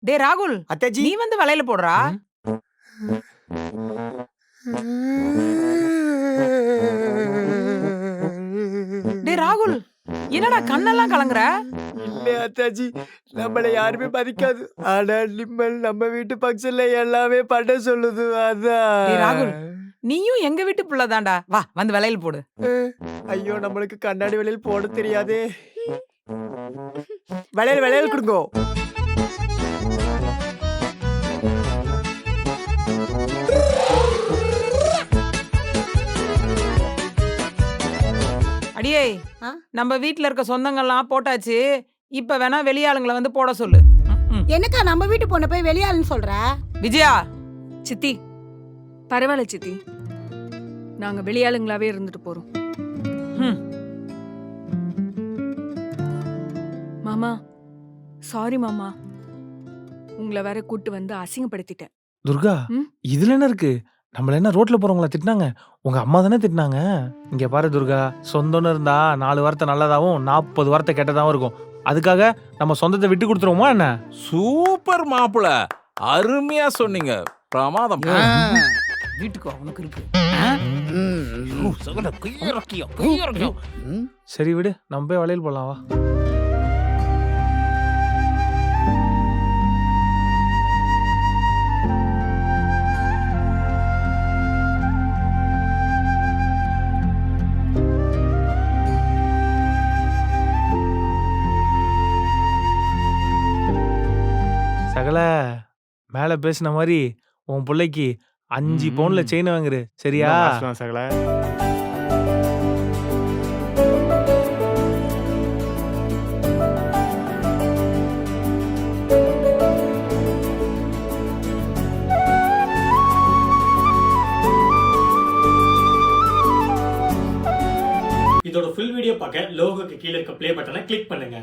டே ராகுல், அத்தாஜி நீ வந்து வளையல போடுறா. டே ராகுல், என்னடா கண்ணெல்லாம் கலங்குற? இல்ல அத்தாஜி, நம்மள யாருமே மதிக்காது. ஆனா நிம்மல் நம்ம வீட்டு ஃபங்க்ஷன்ல எல்லாமே பண்ண சொல்லுது. டேய் ராகுல், அதான். நீயும் எங்க வீட்டு புள்ள தான்டா. வா வந்து வளையல் போடு. ஐயோ நம்மளுக்கு கண்ணாடி வளையல் போட தெரியாதே. வளையல் வளையல் கொடுங்கோ. அடியே, ஆ? நம்ம வீட்ல இருக்க சொந்தங்கள்லாம் போட்டாச்சு. இப்ப வேணா வெளியாளுங்களை வந்து போட சொல்லு. என்னக்கா நம்ம வீட்டு பொண்ணை போய் வெளியாளுன்னு சொல்ற? விஜயா, சித்தி பரவாயில்ல சித்தி, நாங்க வெளியாளுங்களாவே இருந்துட்டு போறோம். ம், மாமா சாரி மாமா, உங்களை வேற கூட்டு வந்து அசிங்கப்படுத்திட்டேன். துர்கா, ம்? இதுல என்ன இருக்கு? நம்மள என்ன ரோட்ல போறவங்கள திட்டினாங்க? உங்க அம்மா தானே திட்டினாங்க. இங்க பாரு துர்கா, சொந்தம்னு இருந்தா 4 வார்த்தை நல்லதாவும் 40 வார்த்தை கெட்டதாவும் இருக்கும். அதுக்காக நம்ம சொந்தத்தை விட்டு கொடுத்துருவோமா என்ன? சூப்பர் மாப்பிள, அருமையா சொன்னீங்க. பிரமாதம். வீட்டுக்கு வா, உனக்கு இருக்கு. சரி விடு, நம்ம போய் வளையல் போடலாம் வா. சகல, மேல பேசின மாதிரி உன் பிள்ளைக்கு 5 பவுன்ல செயின் வாங்குரு, சரியா? சகல. இதோட ஃபுல் வீடியோ பார்க்க லோகோக்கு கீழே இருக்க ப்ளே பட்டனை கிளிக் பண்ணுங்க.